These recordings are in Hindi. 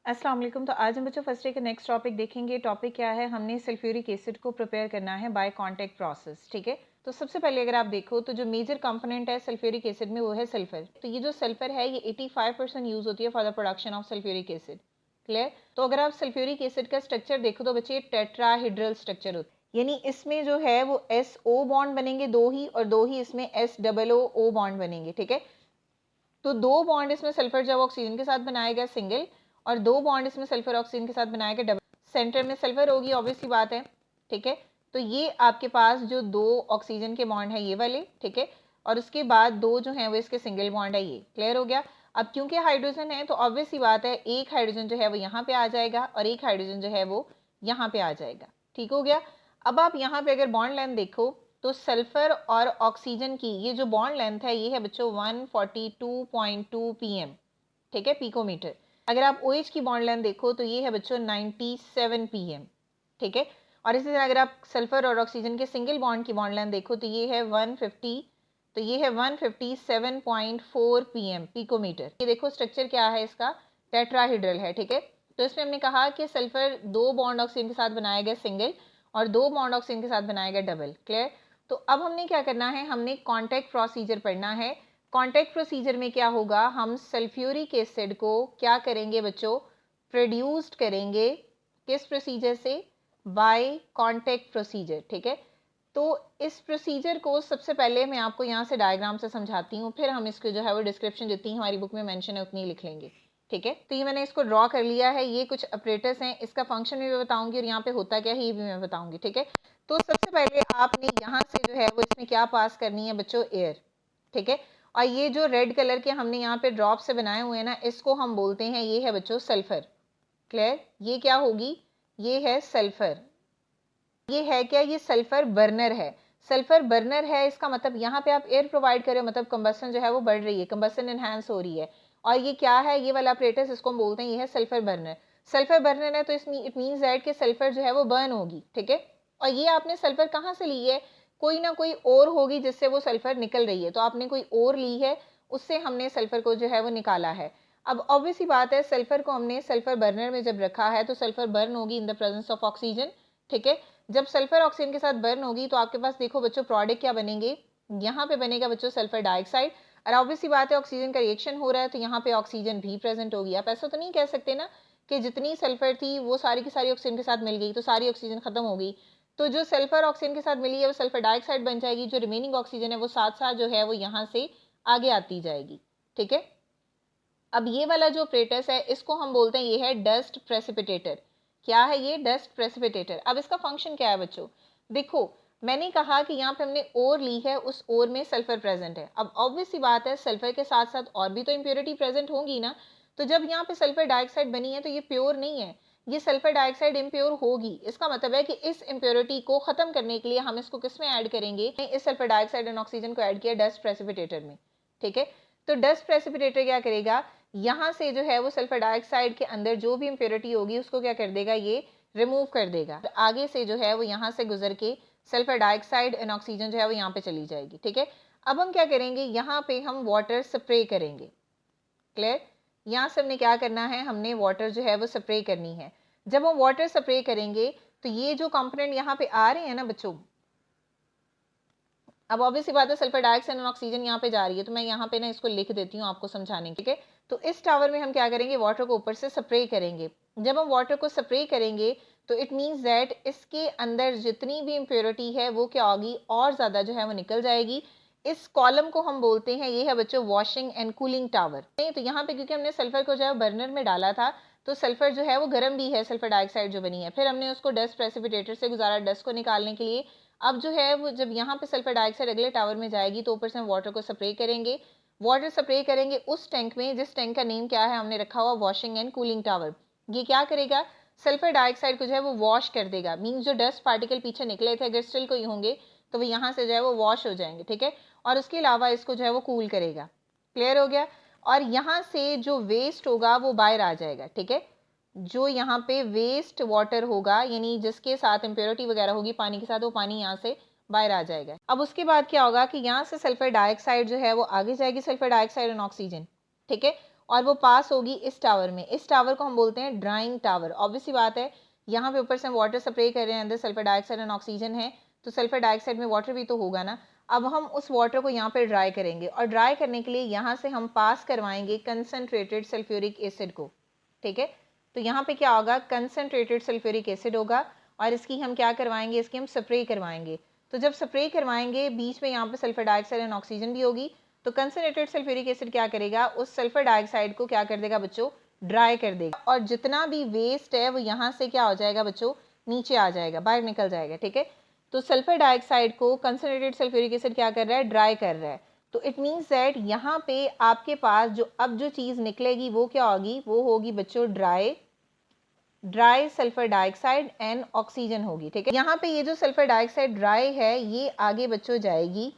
अस्सलाम वालेकुम। तो आज हम बच्चों फर्स्ट डे का नेक्स्ट टॉपिक देखेंगे। टॉपिक क्या है, हमने सल्फ्यूरिक एसिड को प्रिपेयर करना है बाय कांटेक्ट प्रोसेस। ठीक है, तो सबसे पहले अगर आप देखो तो जो मेजर कंपोनेंट है सल्फ्यूरिक एसिड में वो है सल्फर। तो ये जो सल्फर है ये 85% यूज होती है for the production of sulphuric acid. Clear. तो अगर आप सल्फ्यूरिक एसिड का स्ट्रक्चर देखो तो बच्चे टेट्राहेड्रल स्ट्रक्चर होता है, यानी इसमें जो है वो SO बॉन्ड बनेंगे दो ही, और दो ही इसमें SOO बॉन्ड बनेंगे। ठीक है, तो दो बॉन्ड इसमें सल्फर जब ऑक्सीजन के साथ बनाएगा सिंगल, और दो बॉन्ड इसमें सल्फर ऑक्सीजन के साथ बनाएगा डबल। सेंटर में सल्फर होगी, ऑब्वियस सी बात है। ठीक है, तो ये आपके पास जो दो ऑक्सीजन के बॉन्ड है ये वाले, ठीक है, और उसके बाद दो जो है वो इसके सिंगल बॉन्ड है। ये क्लियर हो गया। अब क्योंकि हाइड्रोजन है तो ऑब्वियस सी बात है, एक हाइड्रोजन जो है वो यहाँ पे आ जाएगा और एक हाइड्रोजन जो है वो यहाँ पे आ जाएगा। ठीक हो गया। अब आप यहाँ पे अगर बॉन्ड लेंथ देखो तो सल्फर और ऑक्सीजन की ये जो बॉन्ड लेंथ है ये है बच्चों 142.2 pm। ठीक है, पिकोमीटर। अगर आप OH की बॉन्ड लेंथ देखो तो ये है बच्चों 97 pm। ठीक है, और इसी तरह अगर आप सल्फर और ऑक्सीजन के सिंगल बॉन्ड की बॉन्ड लेंथ देखो तो ये है 150, तो ये है 157.4 pm पिकोमीटर। ये देखो स्ट्रक्चर क्या है इसका, टेट्राहेड्रल है। ठीक है, तो इसमें हमने कहा कि सल्फर दो बॉन्ड ऑक्सीजन के साथ बनाया गया सिंगल, और दो बॉन्ड ऑक्सीजन के साथ बनाया गया डबल। क्लियर। तो अब हमने क्या करना है, हमने कॉन्टैक्ट प्रोसीजर पढ़ना है। कॉन्टैक्ट प्रोसीजर में क्या होगा, हम सल्फ्यूरिक एसिड को क्या करेंगे बच्चों, प्रोड्यूस्ड करेंगे। किस प्रोसीजर से, बाय कॉन्टैक्ट प्रोसीजर। ठीक है, तो इस प्रोसीजर को सबसे पहले मैं आपको यहाँ से डायग्राम से समझाती हूँ, फिर हम इसको जो है वो डिस्क्रिप्शन जितनी हमारी बुक में मेंशन है उतनी लिख लेंगे। ठीक है, तो ये मैंने इसको ड्रॉ कर लिया है। ये कुछ ऑपरेटर्स हैं, इसका फंक्शन भी मैं बताऊंगी और यहाँ पे होता क्या है ये भी मैं बताऊंगी। ठीक है, तो सबसे पहले आपने यहाँ से जो है वो इसमें क्या पास करनी है बच्चों, एयर। ठीक है, और ये जो रेड कलर के हमने यहाँ पे ड्रॉप से बनाए हुए हैं ना, इसको हम बोलते हैं, ये है बच्चों सल्फर। क्लियर, ये क्या होगी, ये है सल्फर। ये है क्या, ये सल्फर बर्नर है। सल्फर बर्नर है, इसका मतलब यहाँ पे आप एयर प्रोवाइड कर रहे हो, मतलब कंबस्टन जो है वो बढ़ रही है, कंबस्टन एनहांस हो रही है। और ये क्या है, ये वाला ऑपरेटर इसको हम बोलते हैं, ये है सल्फर बर्नर। सल्फर बर्नर है तो इसमें इट मीन्स दैट कि सल्फर जो है वो बर्न होगी। ठीक है, और ये आपने सल्फर कहाँ से ली है, कोई ना कोई और होगी जिससे वो सल्फर निकल रही है, तो आपने कोई और ली है, उससे हमने सल्फर को जो है वो निकाला है। अब ऑब्वियस ही बात है, सल्फर को हमने सल्फर बर्नर में जब रखा है तो सल्फर बर्न होगी in the presence of oxygen. ठीक है, जब सल्फर ऑक्सीजन के साथ बर्न होगी तो आपके पास देखो बच्चों प्रोडक्ट क्या बनेंगे, यहाँ पे बनेगा बच्चों सल्फर डाइऑक्साइड। और ऑब्वियस ही बात है, ऑक्सीजन का रिएक्शन हो रहा है तो यहाँ पे ऑक्सीजन भी प्रेजेंट होगी। आप ऐसा तो नहीं कह सकते ना कि जितनी सल्फर थी वो सारी की सारी ऑक्सीजन के साथ मिल गई तो सारी ऑक्सीजन खत्म हो गई। तो जो सल्फर ऑक्सीजन के साथ मिली है वो सल्फर डाइऑक्साइड बन जाएगी, जो रिमेनिंग ऑक्सीजन है वो साथ साथ जो है वो यहाँ से आगे आती जाएगी। ठीक है, अब ये वाला जो ऑपरेटस है इसको हम बोलते हैं, ये है डस्ट प्रेसिपिटेटर। क्या है ये, डस्ट प्रेसिपिटेटर। अब इसका फंक्शन क्या है बच्चों, देखो मैंने कहा कि यहाँ पे हमने ओर ली है, उस ओर में सल्फर प्रेजेंट है। अब ऑब्वियस सी बात है, सल्फर के साथ साथ और भी तो इम्प्योरिटी प्रेजेंट होंगी ना, तो जब यहाँ पे सल्फर डाइऑक्साइड बनी है तो ये प्योर नहीं है, ये सल्फर डाइऑक्साइड इम्प्योर होगी। इसका मतलब है कि इस इम्प्योरिटी को खत्म करने के लिए हम इसको किस में ऐड करेंगे, इस सल्फर डाइऑक्साइड एंड ऑक्सीजन को ऐड किया डस्ट प्रेसिपिटेटर में। ठीक है, तो डस्ट प्रेसिपिटेटर क्या करेगा, यहाँ से जो है वो सल्फर डाइऑक्साइड के अंदर जो भी इम्प्योरिटी होगी उसको क्या कर देगा, ये रिमूव कर देगा। आगे से जो है वो यहाँ से गुजर के सल्फर डाइऑक्साइड एंड ऑक्सीजन जो है वो यहाँ पे चली जाएगी। ठीक है, अब हम क्या करेंगे, यहाँ पे हम वाटर स्प्रे करेंगे। क्लियर, यहाँ से हमने क्या करना है, हमने वाटर जो है वो स्प्रे करनी है। जब हम वाटर स्प्रे करेंगे तो ये जो कंपोनेंट यहाँ पे आ रहे हैं ना बच्चों, अब ऑब्वियसली बात है सल्फर डाइऑक्साइड और ऑक्सीजन यहाँ पे जा रही है, तो मैं यहाँ पे ना इसको लिख देती हूँ आपको समझाने के। ठीक है, तो इस टावर में हम क्या करेंगे, वाटर को ऊपर से स्प्रे करेंगे। जब हम वाटर को स्प्रे करेंगे तो इट मीन्स दैट इसके अंदर जितनी भी इम्प्योरिटी है वो क्या होगी, और ज़्यादा जो है वो निकल जाएगी। इस कॉलम को हम बोलते हैं, ये है बच्चों वॉशिंग एंड कूलिंग टावर। तो यहाँ पे क्योंकि हमने सल्फर को जो है बर्नर में डाला था तो सल्फर जो है वो गर्म भी है, सल्फर डाइऑक्साइड जो बनी है, फिर हमने उसको डस्ट प्रेसिपिटेटर से गुजारा डस्ट को निकालने के लिए। अब जो है वो जब यहाँ पे सल्फर डाइऑक्साइड अगले टावर में जाएगी तो ऊपर से हम वाटर को स्प्रे करेंगे। वाटर स्प्रे करेंगे उस टैंक में जिस टैंक का नेम क्या है, हमने रखा हुआ वॉशिंग एंड कूलिंग टावर। ये क्या करेगा, सल्फर डाइऑक्साइड को जो है वो वॉश कर देगा। मीन्स जो डस्ट पार्टिकल पीछे निकले थे अगर स्टिल कोई होंगे तो वो यहाँ से जो है वो वॉश हो जाएंगे। ठीक है, और उसके अलावा इसको जो है वो कूल करेगा। क्लियर हो गया, और यहाँ से जो वेस्ट होगा वो बाहर आ जाएगा। ठीक है, जो यहाँ पे वेस्ट वाटर होगा यानी जिसके साथ इम्प्योरिटी वगैरह होगी पानी के साथ, वो पानी यहाँ से बाहर आ जाएगा। अब उसके बाद क्या होगा कि यहाँ से सल्फर डाइऑक्साइड जो है वो आगे जाएगी, सल्फर डाइऑक्साइड एंड ऑक्सीजन। ठीक है, और वो पास होगी इस टावर में। इस टावर को हम बोलते हैं ड्राइंग टावर। ऑब्वियस सी बात है, यहाँ पे ऊपर से हम वाटर स्प्रे कर रहे हैं, अंदर सल्फर डाइऑक्साइड एंड ऑक्सीजन है, तो सल्फर डाइऑक्साइड में वाटर भी तो होगा ना। अब हम उस वाटर को यहाँ पे ड्राई करेंगे और ड्राई करने के लिए यहाँ से हम पास करवाएंगे कंसनट्रेटेड सल्फ्यूरिक एसिड को, ठीक है। तो यहाँ पे क्या होगा, कंसनट्रेटेड सल्फ्यूरिक एसिड होगा और इसकी हम क्या करवाएंगे, इसकी हम स्प्रे करवाएंगे। तो जब स्प्रे करवाएंगे बीच में यहाँ पे सल्फर डाइऑक्साइड एंड ऑक्सीजन भी होगी, तो कंसनट्रेटेड सल्फ्यूरिक एसिड क्या करेगा, उस सल्फर डाइऑक्साइड को क्या कर देगा बच्चों, ड्राई कर देगा, और जितना भी वेस्ट है वो यहाँ से क्या हो जाएगा बच्चों, नीचे आ जाएगा, बाहर निकल जाएगा, ठीक है। तो सल्फर डाइऑक्साइड को कंसनट्रेटेड सल्फ्यूरिक एसिड क्या कर रहा है, ड्राई कर रहा है। तो इट मीन्स दैट यहाँ पे आपके पास जो अब जो चीज़ निकलेगी वो क्या होगी, वो होगी बच्चों dry sulphur dioxide and oxygen होगी, ठीक है। यहाँ पे ये जो सल्फर डाइऑक्साइड ड्राई है ये आगे बच्चों जाएगी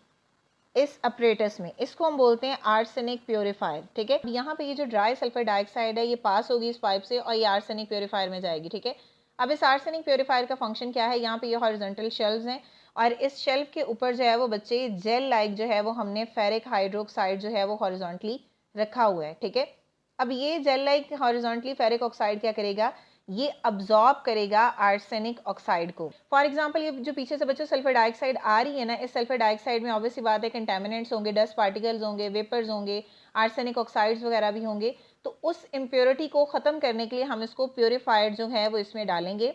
इस अपरेटस में, इसको हम बोलते हैं आर्सेनिक प्योरीफायर, ठीक है। यहाँ पे ये जो ड्राई सल्फर डाइऑक्साइड है ये पास होगी इस पाइप से और ये आर्सेनिक प्योरीफायर में जाएगी, ठीक है। अब इस आर्सेनिक प्योरीफायर का फंक्शन क्या है, यहाँ पे ये हॉरिजॉन्टल शेल्व्स हैं और इस शेल्फ के ऊपर जो है वो बच्चे जेल लाइक जो है वो हमने फेरिक हाइड्रोक्साइड जो है वो हॉरिजॉन्टली रखा हुआ है, ठीक है। अब ये gel like horizontally ferric oxide क्या करेगा, ये अब्जॉर्ब करेगा आर्सेनिक ऑक्साइड को। फॉर एग्जांपल ये जो पीछे से बच्चों सल्फर डाइऑक्साइड आ रही है ना, इस सल्फर डाइऑक्साइड में ऑब्वियसली बात है कंटेमिनेंट्स होंगे, डस्ट पार्टिकल्स होंगे, वेपर्स होंगे, आर्सेनिक ऑक्साइड्स वगैरह भी होंगे। तो उस इम्प्योरिटी को ख़त्म करने के लिए हम इसको प्योरीफाइड जो है वो इसमें डालेंगे,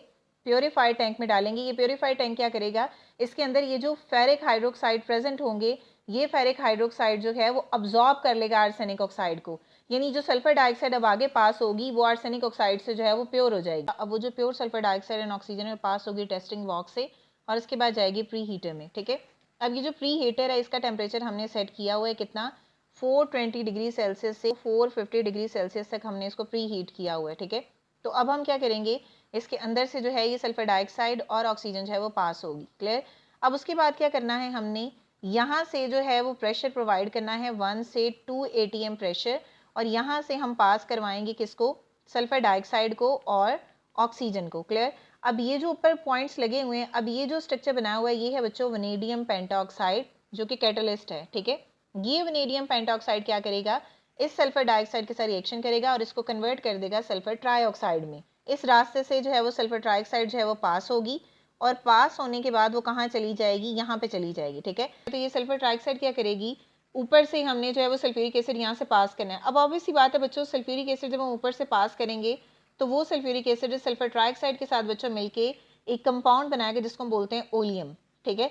प्योरीफाइड टैंक में डालेंगे। ये प्योरीफाइड टैंक क्या करेगा, इसके अंदर ये जो फेरिक हाइड्रोक्साइड प्रेजेंट होंगे, ये फेरिक हाइड्रोक्साइड जो है वो अब्जॉर्ब कर लेगा आर्सेनिक ऑक्साइड को, यानी जो सल्फर डाइऑक्साइड अब आगे पास होगी वो आर्सेनिक ऑक्साइड से जो है वो प्योर हो जाएगी। अब वो जो pure sulphur dioxide and oxygen में पास होगी टेस्टिंग बॉक्स से और उसके बाद जाएगी प्री हीटर में, ठीक है। अब ये जो प्री हीटर है इसका टेम्परेचर हमने सेट किया हुआ है कितना, 420 डिग्री सेल्सियस से 450 डिग्री सेल्सियस तक हमने इसको प्री हीट किया हुआ है, ठीक है। तो अब हम क्या करेंगे, इसके अंदर से जो है ये सल्फर डाइऑक्साइड और ऑक्सीजन जो है वो पास होगी, क्लियर। अब उसके बाद क्या करना है, हमने यहाँ से जो है वो प्रेशर प्रोवाइड करना है 1 से 2 atm प्रेशर, और यहाँ से हम पास करवाएंगे किसको, सल्फर डाइऑक्साइड को और ऑक्सीजन को, क्लियर। अब ये जो ऊपर पॉइंट्स लगे हुए हैं, अब ये जो स्ट्रक्चर बना हुआ है ये है बच्चों वनेडियम पेंटाऑक्साइड जो कि कैटलिस्ट है, ठीक है। ये वनेडियम पेंटाऑक्साइड क्या करेगा, इस सल्फर डाइऑक्साइड के साथ रिएक्शन करेगा और इसको कन्वर्ट कर देगा सल्फर ट्राइऑक्साइड में। इस रास्ते से जो है वो सल्फर ट्राइऑक्साइड जो है वो पास होगी और पास होने के बाद वो कहाँ चली जाएगी, यहाँ पे चली जाएगी, ठीक है। तो ये सल्फर ट्राइऑक्साइड क्या करेगी, ऊपर से हमने जो है वो सल्फ्यूरिक एसिड यहाँ से पास करना है। अब ऑब्वियस सी बात है बच्चों, सल्फ्यूरिक एसिड जब हम ऊपर से पास करेंगे तो वो सल्फ्यूरिक एसिड सल्फर ट्राइऑक्साइड के साथ बच्चों मिलके एक कंपाउंड बनाएगा जिसको हम बोलते हैं ओलियम, ठीक है।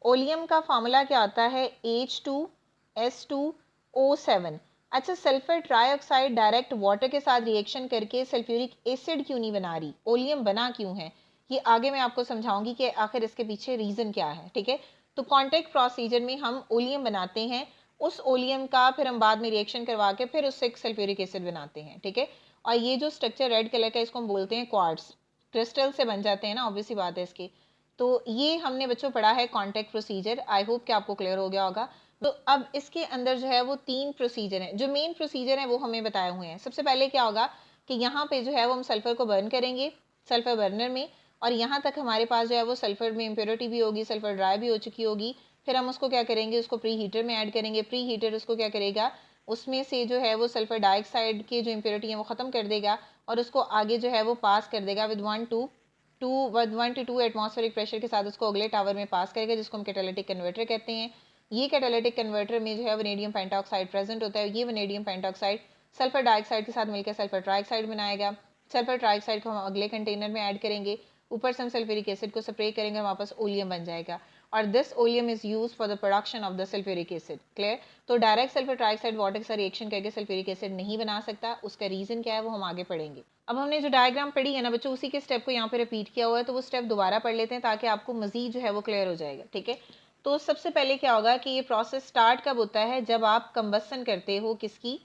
ओलियम का फार्मूला क्या आता है, H2S2O7। अच्छा, सल्फर ट्राइऑक्साइड डायरेक्ट वाटर के साथ रिएक्शन करके सल्फ्यूरिक एसिड क्यों नहीं बना रही, ओलियम बना क्यों है, ये आगे मैं आपको समझाऊंगी कि आखिर इसके पीछे रीज़न क्या है, ठीक है। तो कॉन्टैक्ट प्रोसीजर में हम ओलियम बनाते हैं, उस ओलियम का फिर हम बाद में रिएक्शन करवा के फिर उससे सल्फ्यूरिक एसिड बनाते हैं, ठीक है। और ये जो स्ट्रक्चर रेड कलर का इसको हम बोलते हैं क्वार्ट्ज, क्रिस्टल से बन जाते हैं ना, ऑब्वियस सी बात है इसकी। तो ये हमने बच्चों पढ़ा है कॉन्टैक्ट प्रोसीजर, आई होप कि आपको क्लियर हो गया होगा। तो अब इसके अंदर जो है वो 3 प्रोसीजर हैं, जो मेन प्रोसीजर है वो हमें बताए हुए हैं। सबसे पहले क्या होगा कि यहाँ पे जो है वो हम सल्फर को बर्न करेंगे सल्फर बर्नर में, और यहाँ तक हमारे पास जो है वो सल्फर में इम्प्योरिटी भी होगी, सल्फर ड्राई भी हो चुकी होगी। फिर हम उसको क्या करेंगे, उसको प्री हीटर में ऐड करेंगे। प्री हीटर उसको क्या करेगा, उसमें से जो है वो सल्फर डाइऑक्साइड की जो इम्प्योरिटी है वो ख़त्म कर देगा और उसको आगे जो है वो पास कर देगा विद 1 to 2 एटमॉस्फेरिक प्रेशर के साथ उसको अगले टावर में पास करेगा, जिसको हम कैटालिटिक कन्वर्टर कहते हैं। ये कैटालिटिक कन्वर्टर में जो है वनेडियम पेंटाऑक्साइड प्रेजेंट होता है। ये वनेडियम पेंटाऑक्साइड सल्फर डाइऑक्साइड के साथ मिलकर सल्फर ट्राइऑक्साइड बनाएगा। सल्फर ट्राइऑक्साइड को हम अगले कंटेनर में ऐड करेंगे, ऊपर से हम सल्फ्यूरिक एसिड को स्प्रे करेंगे, हमारे पास ओलियम बन जाएगा और this oleum is used for the production of the sulphuric acid, clear. तो डायरेक्ट सल्फर ट्राइऑक्साइड वाटर के साथ रिएक्शन करके सल्फ्यूरिक एसिड नहीं बना सकता, उसका रीजन क्या है वो हम आगे पढ़ेंगे। अब हमने जो डायग्राम पढ़ी है ना बच्चों, उसी के स्टेप को यहाँ पे रिपीट किया हुआ है, तो वो स्टेप दोबारा पढ़ लेते हैं ताकि आपको मजीद जो है वो क्लियर हो जाएगा, ठीक है। तो सबसे पहले क्या होगा कि ये प्रोसेस स्टार्ट कब होता है, जब आप कंबसन करते हो, किसकी,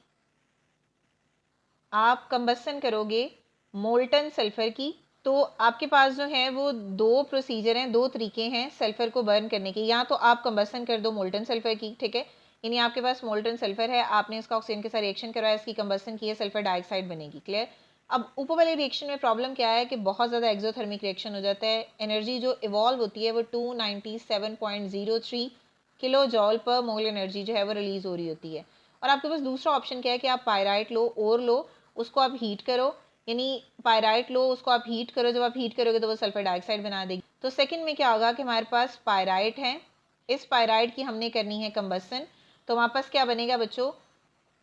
आप कंबसन करोगे मोल्टन सल्फर की। तो आपके पास जो है वो 2 प्रोसीजर हैं, 2 तरीके हैं सल्फर को बर्न करने के। या तो आप कंबसन कर दो मोल्टन सल्फर की, ठीक है, यानी आपके पास मोल्टन सल्फर है, आपने इसका ऑक्सीजन के साथ रिएक्शन करवाया, इसकी कंबसन की है, सल्फर डाइऑक्साइड बनेगी, क्लियर। अब ऊपर वाले रिएक्शन में प्रॉब्लम क्या है कि बहुत ज़्यादा एक्सोथर्मिक रिएक्शन हो जाता है, एनर्जी जो इवॉल्व होती है वो 297.03 किलो जॉल पर मोल एनर्जी जो है वो रिलीज हो रही होती है। और आपके पास दूसरा ऑप्शन क्या है कि आप पायराइट लो, ओर लो, उसको आप हीट करो, यानी पायराइट लो, उसको आप हीट करो, जब आप हीट करोगे तो वो सल्फर डाइऑक्साइड बना देगी। तो सेकंड में क्या होगा कि हमारे पास पायराइट है, इस पायराइट की हमने करनी है कंबसन, तो हमारे पास क्या बनेगा बच्चों,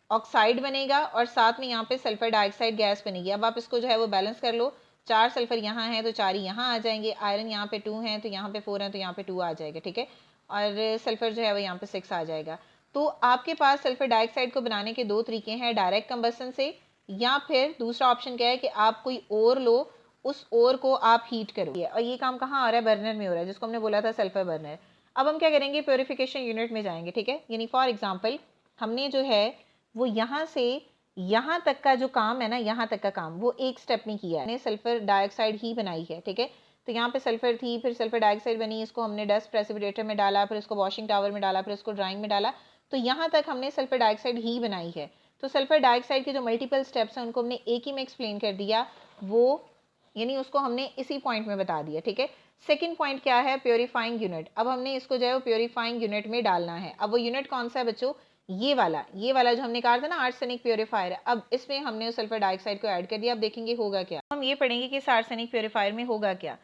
ऑक्साइड बनेगा और साथ में यहाँ पे सल्फर डाइऑक्साइड गैस बनेगी। अब आप इसको जो है वो बैलेंस कर लो, 4 सल्फर यहाँ है तो 4 ही यहाँ आ जाएंगे, आयरन यहाँ पे 2 है तो यहाँ पे 4 है तो यहाँ पे 2 आ जाएगा, ठीक है, और सल्फर जो है वो यहाँ पे 6 आ जाएगा। तो आपके पास सल्फर डाइऑक्साइड को बनाने के 2 तरीके हैं, डायरेक्ट कंबसन से, या फिर दूसरा ऑप्शन क्या है कि आप कोई और लो, उस और को आप हीट करोगे, और ये काम कहाँ हो रहा है, बर्नर में हो रहा है, जिसको हमने बोला था सल्फर बर्नर। अब हम क्या करेंगे, प्योरिफिकेशन यूनिट में जाएंगे, ठीक है, यानी फॉर एग्जाम्पल हमने जो है वो यहाँ से यहाँ तक का जो काम है ना, यहाँ तक का काम वो एक स्टेप में किया है, सल्फर डाइऑक्साइड ही बनाई है, ठीक है। तो यहाँ पे सल्फर थी, फिर सल्फर डाइऑक्साइड बनी, इसको हमने डस्ट प्रेसिपिटेटर में डाला, फिर इसको वॉशिंग टावर में डाला, फिर इसको ड्राइंग में डाला, तो यहाँ तक हमने सल्फर डाइऑक्साइड ही बनाई है। तो सल्फर डाइऑक्साइड के जो मल्टीपल स्टेप्स हैं उनको हमने एक ही में एक्सप्लेन कर दिया, वो यानी उसको हमने इसी पॉइंट में बता दिया, ठीक है। सेकंड पॉइंट क्या है, प्योरीफाइंग यूनिट। अब हमने इसको जो है वो प्योरीफाइंग यूनिट में डालना है। अब वो यूनिट कौन सा है बच्चों, ये वाला जो हमने कहा था ना आर्सेनिक प्योरीफायर। अब इसमें हमने सल्फर डाइऑक्साइड को ऐड कर दिया। अब देखेंगे होगा क्या, हम ये पढ़ेंगे कि इस आर्सेनिक प्योरीफायर में होगा क्या।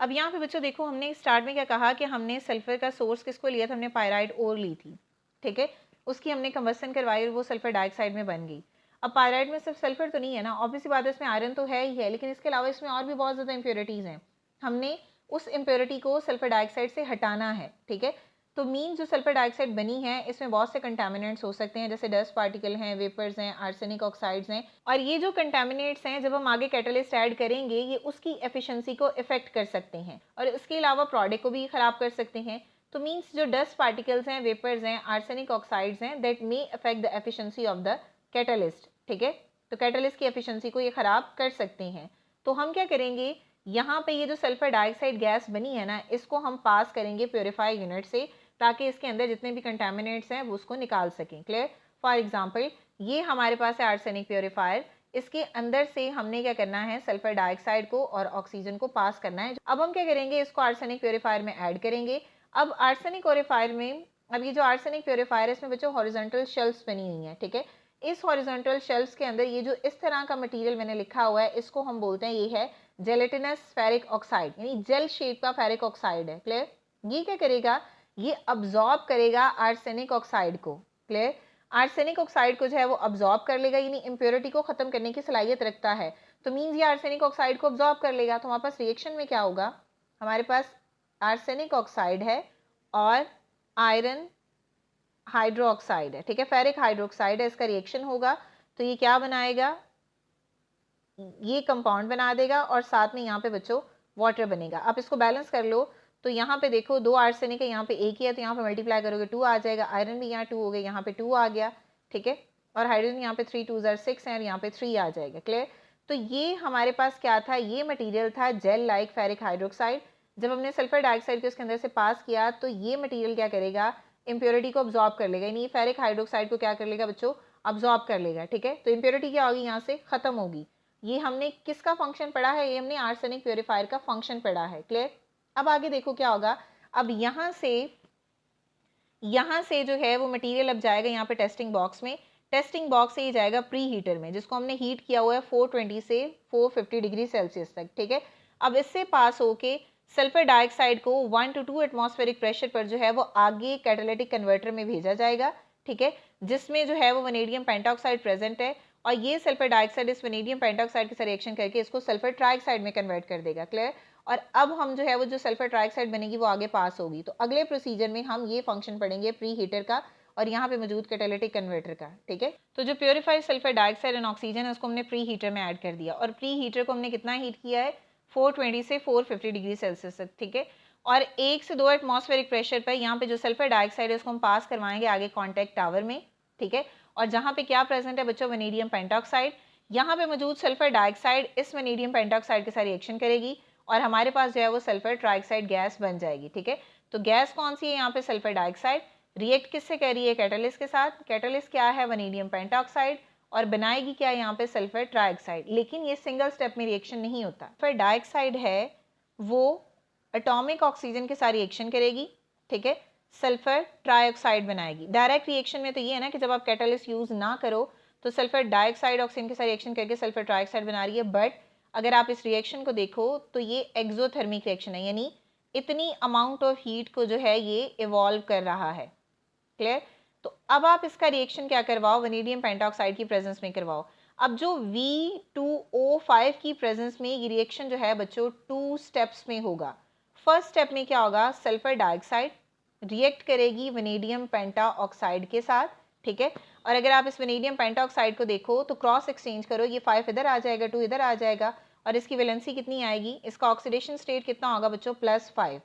अब यहाँ पे बच्चों देखो, हमने स्टार्ट में क्या कहा कि हमने सल्फर का सोर्स किसको लिया था, हमने पायराइड ओर ली थी, ठीक है, उसकी हमने कंबसन करवाई और वो सल्फर डाइऑक्साइड में बन गई। अब पायराइड में सिर्फ सल्फर तो नहीं है ना, ऑब्वियसली बात है, इसमें आयरन तो है ही है, लेकिन इसके अलावा इसमें और भी बहुत ज़्यादा इंप्योरिटीज़ हैं। हमने उस इम्प्योरिटी को सल्फर डाइऑक्साइड से हटाना है, ठीक है। तो मीन जो सल्फर डाइऑक्साइड बनी है इसमें बहुत से कंटामिनेंट्स हो सकते हैं, जैसे डस्ट पार्टिकल हैं, वेपर्स हैं, आर्सेनिक ऑक्साइड्स हैं, और ये जो कंटामिनेंट्स हैं जब हम आगे कैटलिस्ट ऐड करेंगे ये उसकी एफिशिएंसी को इफेक्ट कर सकते हैं, और इसके अलावा प्रोडक्ट को भी ख़राब कर सकते हैं। तो मीन्स जो डस्ट पार्टिकल्स हैं, वेपर्स हैं, आर्सेनिक ऑक्साइड्स हैं, that may affect the efficiency of the catalyst, ठीक है। तो कैटलिस्ट की एफिशिएंसी को ये ख़राब कर सकते हैं। तो हम क्या करेंगे, यहाँ पे ये जो सल्फर डाइऑक्साइड गैस बनी है ना, इसको हम पास करेंगे प्योरीफाई यूनिट से, ताकि इसके अंदर जितने भी कंटामिनेंट्स हैं वो उसको निकाल सकें। क्लियर। फॉर एग्जांपल ये हमारे पास है आर्सेनिक प्योरीफायर, इसके अंदर से हमने क्या करना है, सल्फर डाइऑक्साइड को और ऑक्सीजन को पास करना है। अब हम क्या करेंगे, इसको आर्सेनिक प्योरीफायर में ऐड करेंगे। अब आर्सेनिक प्योरीफायर में, अब ये जो आर्सेनिक प्योरीफायर है इसमें बच्चों हॉरिजॉन्टल शेल्फ्स बनी हुई हैं, ठीक है। इस हॉरिजॉन्टल शेल्फ्स के अंदर ये जो इस तरह का मटेरियल मैंने लिखा हुआ है इसको हम बोलते हैं, ये है जेलेटिनस फेरिक ऑक्साइड, यानी जेल शेप का फेरिक ऑक्साइड है। क्लियर। ये क्या करेगा, ये अब्जॉर्ब करेगा आर्सेनिक ऑक्साइड को। क्लियर। आर्सेनिक ऑक्साइड को जो है वो अब्जॉर्ब कर लेगा, यानी इम्प्योरिटी को खत्म करने की सलाहियत रखता है। तो मीन्स ये आर्सेनिक ऑक्साइड को अब्जॉर्ब कर लेगा। तो हमारे पास रिएक्शन में क्या होगा, हमारे पास आर्सेनिक ऑक्साइड है और आयरन हाइड्रोक्साइड है, ठीक है, फेरिक हाइड्रोक्साइड है, इसका रिएक्शन होगा तो ये क्या बनाएगा, ये कंपाउंड बना देगा और साथ में यहाँ पे बच्चों वाटर बनेगा। आप इसको बैलेंस कर लो, तो यहाँ पे देखो 2 आर्सेनिक है, यहाँ पे एक ही है, तो यहाँ पे मल्टीप्लाई करोगे 2 आ जाएगा, आयरन भी यहाँ 2 हो गया, यहाँ पे 2 आ गया, ठीक है, और हाइड्रोजन यहाँ पे 3 2 6 है और यहाँ पे 3 आ जाएगा। क्लियर। तो ये हमारे पास क्या था, ये मटीरियल था जेल लाइक फेरिक हाइड्रोक्साइड। जब हमने सल्फर डाइऑक्साइड को उसके अंदर से पास किया तो ये मटीरियल क्या करेगा, इम्प्योरिटी को अब्जॉर्ब कर लेगा, यानी फेरिक हाइड्रोक्साइड को क्या कर लेगा बच्चों, अब्जॉर्ब कर लेगा, ठीक है। तो इम्प्योरिटी क्या होगी, यहाँ से खत्म होगी। ये हमने किसका फंक्शन पढ़ा है, ये हमने आर्सेनिक प्योरीफायर का फंक्शन पढ़ा है। क्लियर। अब आगे देखो क्या होगा, अब यहाँ से जो है वो मटेरियल अब जाएगा यहाँ पे टेस्टिंग बॉक्स में, टेस्टिंग बॉक्स से ये जाएगा प्री हीटर में, जिसको हमने हीट किया हुआ है 420 से 450 डिग्री सेल्सियस तक, ठीक है। अब इससे पास होके सल्फर डाइऑक्साइड को 1 to 2 एटमॉस्फेरिक प्रेशर पर जो है वो आगे कैटालिटिक कन्वर्टर में भेजा जाएगा, ठीक है, जिसमें जो है वो वनेडियम पेंटॉक्साइड प्रेजेंट है, और ये सल्फर डाइऑक्साइड इस वनेडियम पेंटॉक्साइड के साथ रिएक्शन करके इसको सल्फर ट्राइऑक्साइड में कन्वर्ट कर देगा। क्लियर। और अब हम जो है वो जो सल्फर ट्राइऑक्साइड बनेगी वो आगे पास होगी। तो अगले प्रोसीजर में हम ये फंक्शन पढ़ेंगे प्री हीटर का और यहाँ पे मौजूद कैटालिटिक कन्वर्टर का, ठीक है। तो जो purified sulphur dioxide and oxygen है उसको हमने प्री हीटर में ऐड कर दिया, और प्री हीटर को हमने कितना हीट किया है, 420 से 450 डिग्री सेल्सियस तक, ठीक है। और 1 से 2 एटमॉस्फेरिक प्रेशर पर यहाँ पे जो सल्फर डाइऑक्साइड है उसको हम पास करवाएंगे आगे कॉन्टैक्ट टावर में, ठीक है। और जहाँ पे क्या प्रेजेंट है बच्चों, वनेडियम पेंटॉक्साइड, यहाँ पे मौजूद सल्फर डाइऑक्साइड इस वनेडियम पेंटॉक्साइड के साथ रिएक्शन करेगी और हमारे पास जो है वो सल्फर ट्राइऑक्साइड गैस बन जाएगी, ठीक है। तो गैस कौन सी है, यहाँ पे सल्फर डाइऑक्साइड रिएक्ट किससे कर रही है, कैटालिस्ट के साथ। कैटालिस्ट क्या है, वनेडियम पेंटॉक्साइड, और बनाएगी क्या, यहाँ पे सल्फर ट्राइऑक्साइड। लेकिन ये सिंगल स्टेप में रिएक्शन नहीं होता। सल्फर डाइऑक्साइड है वो एटॉमिक ऑक्सीजन के साथ रिएक्शन करेगी, ठीक है। सल्फर ट्राइऑक्साइड बनाएगी। डायरेक्ट रिएक्शन में तो ये है ना कि जब आप कैटालिस्ट यूज ना करो तो सल्फर डाइऑक्साइड ऑक्सीजन के साथ रिएक्शन करके सल्फर ट्राइऑक्साइड बना रही है, बट अगर आप इस रिएक्शन को देखो तो ये एक्सोथर्मिक रिएक्शन है, यानी इतनी अमाउंट ऑफ हीट को जो है ये इवॉल्व कर रहा है। क्लियर? तो अब आप इसका रिएक्शन क्या करवाओ, वनेडियम पेंटॉक्साइड की प्रेजेंस में करवाओ। अब जो V2O5 की प्रेजेंस में ये रिएक्शन जो है बच्चों 2 स्टेप्स में होगा। फर्स्ट स्टेप में क्या होगा, सल्फर डाइऑक्साइड रिएक्ट करेगी वनेडियम पेंटाऑक्साइड के साथ, ठीक है। और अगर आप इस वनेडियम पेंटाऑक्साइड को देखो तो क्रॉस एक्सचेंज करो, ये 5 इधर आ जाएगा, 2 इधर आ जाएगा, और इसकी वैलेंसी कितनी आएगी, इसका ऑक्सीडेशन स्टेट कितना होगा बच्चों, +5,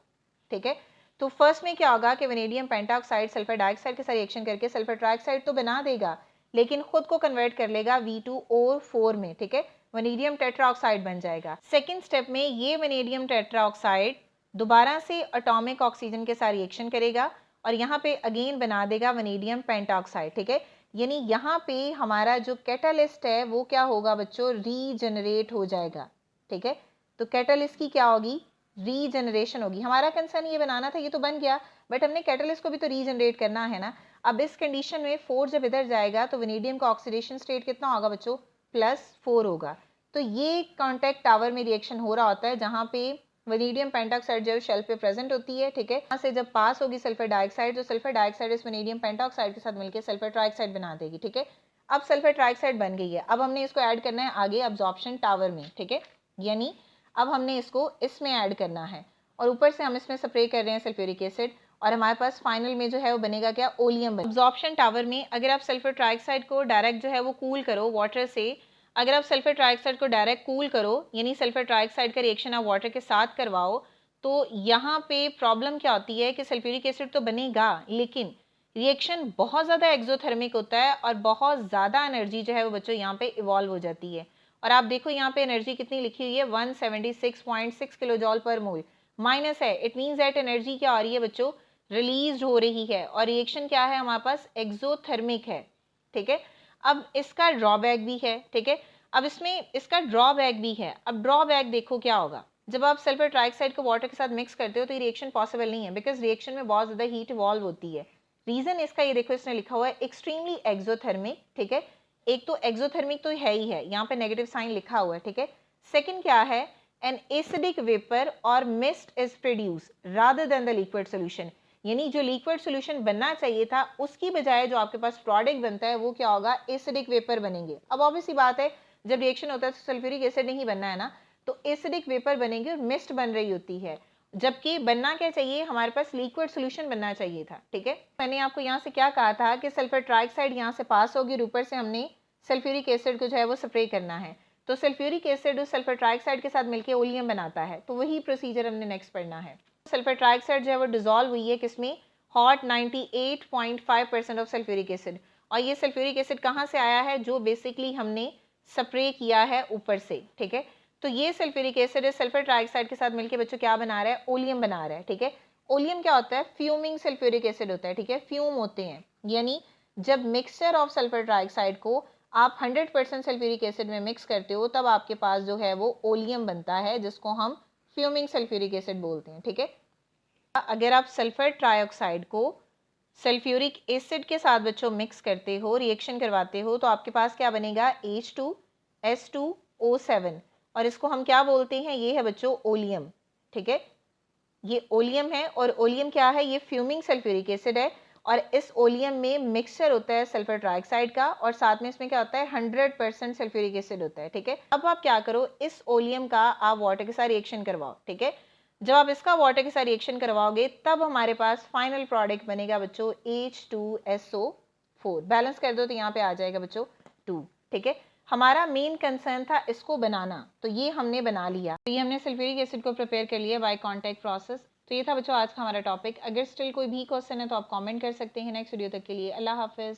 ठीक है। तो फर्स्ट में क्या होगा कि वनेडियम पेंटाऑक्साइड सल्फर डाइऑक्साइड के साथ रिएक्शन करके सल्फर ट्राइऑक्साइड तो बना देगा, लेकिन खुद को कन्वर्ट कर लेगा V2O4 में, ठीक है, वनेडियम टेट्राऑक्साइड बन जाएगा। सेकेंड स्टेप में ये वनेडियम टेट्राऑक्साइड दोबारा से एटॉमिक ऑक्सीजन के साथ रिएक्शन करेगा और यहाँ पे अगेन बना देगा वनेडियम पेंटाऑक्साइड, ठीक है। यानी यहाँ पे हमारा जो कैटालिस्ट है वो क्या होगा बच्चों, रीजनरेट हो जाएगा, ठीक है। तो कैटालिस्ट की क्या होगी, रीजनरेशन होगी। हमारा कंसर्न ये बनाना था, ये तो बन गया, बट हमने कैटालिस्ट को भी तो रीजनरेट करना है ना। अब इस कंडीशन में 4 जब इधर जाएगा तो वनेडियम का ऑक्सीडेशन स्टेट कितना होगा बच्चों, +4 होगा। तो ये कॉन्टैक्ट टावर में रिएक्शन हो रहा होता है जहाँ पे वनेडियम पेंटाऑक्साइड जो शेल पे प्रेजेंट होती है, ठीक है। यहाँ से जब पास होगी सल्फर डाइऑक्साइड तो सल्फर डाइऑक्साइड इस वनेडियम पेंटाऑक्साइड के साथ मिलकर सल्फर ट्राइऑक्साइड बना देगी, ठीक है। अब सल्फर ट्राइऑक्साइड बन गई है, अब हमने इसको ऐड करना है आगे अब्जॉर्प्शन टावर में, ठीक है। यानी अब हमने इसको इसमें ऐड करना है और ऊपर से हम इसमें स्प्रे कर रहे हैं सल्फ्यूरिक एसिड और हमारे पास फाइनल में जो है वो बनेगा क्या, ओलियम। अब्जॉर्प्शन टावर में अगर आप सल्फर ट्राइऑक्साइड को डायरेक्ट जो है वो कूल करो वाटर से, अगर आप सल्फर ट्राइऑक्साइड को डायरेक्ट कूल करो यानी सल्फर ट्राइऑक्साइड का रिएक्शन आप वाटर के साथ करवाओ, तो यहाँ पे प्रॉब्लम क्या होती है कि सल्फ्यूरिक एसिड तो बनेगा लेकिन रिएक्शन बहुत ज़्यादा एक्सोथर्मिक होता है और बहुत ज़्यादा एनर्जी जो है वो बच्चों यहाँ पे इवॉल्व हो जाती है। और आप देखो यहाँ पे एनर्जी कितनी लिखी हुई है, 176.6 किलो जॉल पर मोल, माइनस है, इट मीन्स दैट एनर्जी क्या आ रही है बच्चों, रिलीज हो रही है और रिएक्शन क्या है हमारे पास, एक्सोथर्मिक है, ठीक है। अब इसका ड्रॉबैक भी है, ठीक है। अब इसमें इसका ड्रॉबैक भी है। अब ड्रॉबैक देखो क्या होगा, जब आप सल्फर ट्राइऑक्साइड को वाटर के साथ मिक्स करते हो तो ये रिएक्शन पॉसिबल नहीं है, बिकॉज रिएक्शन में बहुत ज़्यादा हीट इवॉल्व होती है। रीज़न इसका ये देखो, इसने लिखा हुआ है एक्सट्रीमली एक्सोथर्मिक, ठीक है। एक तो एक्सोथर्मिक तो है ही है, यहाँ पे नेगेटिव साइन लिखा हुआ है, ठीक है। सेकंड क्या है, एन एसिडिक वेपर और mist is produce rather than the liquid solution, यानी जो लिक्विड सोल्यूशन बनना चाहिए था उसकी बजाय जो आपके पास प्रोडक्ट बनता है वो क्या होगा, एसिडिक वेपर बनेंगे। अब ऑब्वियसली बात है जब रिएक्शन होता है तो सल्फ्यूरिक एसिड नहीं बनना है ना, तो एसिडिक वेपर बनेंगे और मिस्ट बन रही होती है, जबकि बनना क्या चाहिए, हमारे पास लिक्विड सोल्यूशन बनना चाहिए था, ठीक है। मैंने आपको यहाँ से क्या कहा था कि सल्फर ट्राइऑक्साइड यहाँ से पास होगी और ऊपर से हमने सल्फ्यूरिक एसिड को जो है वो स्प्रे करना है, तो सल्फ्यूरिक एसिड उस सल्फर ट्राइऑक्साइड के साथ मिलकर ओलियम बनाता है, तो वही प्रोसीजर हमने नेक्स्ट पढ़ना है। सल्फर ट्राइऑक्साइड जो है वो डिजोल्व हुई है किसमें, हॉट 98.5% ऑफ सल्फ्यूरिक एसिड, और ये सल्फ्यूरिक एसिड कहाँ से आया है, जो बेसिकली हमने स्प्रे किया है ऊपर से, ठीक है। तो ये सल्फ्यूरिक एसिड सल्फर ट्राइऑक्साइड के साथ मिलकर बच्चों क्या बना रहा है, ओलियम बना रहा है, ठीक है। ओलियम क्या होता है, फ्यूमिंग सल्फ्यूरिक एसिड होता है, ठीक है, फ्यूम होते हैं, यानी जब मिक्सचर ऑफ सल्फर ट्राइऑक्साइड को आप 100% सल्फ्यूरिक एसिड में मिक्स करते हो तब आपके पास जो है वो ओलियम बनता है, जिसको हम फ्यूमिंग सल्फ्यूरिक एसिड बोलते हैं, ठीक है। अगर आप सल्फर ट्राइऑक्साइड को सल्फ्यूरिक एसिड के साथ बच्चों मिक्स करते हो, रिएक्शन करवाते हो, तो आपके पास क्या बनेगा, H2S2O7, और इसको हम क्या बोलते हैं, ये है बच्चों ओलियम, ठीक है। ये ओलियम है और ओलियम क्या है, ये फ्यूमिंग सल्फ्यूरिक एसिड है और इस ओलियम में मिक्सचर होता है सल्फर ट्राइऑक्साइड का और साथ में इसमें क्या होता है, 100% सल्फ्यूरिक एसिड होता है, ठीक है। अब आप क्या करो, इस ओलियम का आप वाटर के साथ रिएक्शन करवाओ, ठीक है। जब आप इसका वाटर के साथ रिएक्शन करवाओगे तब हमारे पास फाइनल प्रोडक्ट बनेगा बच्चों H2SO4, बैलेंस कर दो तो यहाँ पे आ जाएगा बच्चों 2, ठीक है। हमारा मेन कंसर्न था इसको बनाना, तो ये हमने बना लिया, तो ये हमने सल्फ्यूरिक एसिड को प्रिपेयर कर लिया बाय कॉन्टैक्ट प्रोसेस। तो ये था बच्चों आज का हमारा टॉपिक। अगर स्टिल कोई भी क्वेश्चन है तो आप कमेंट कर सकते हैं। नेक्स्ट वीडियो तक के लिए अल्लाह हाफिज़।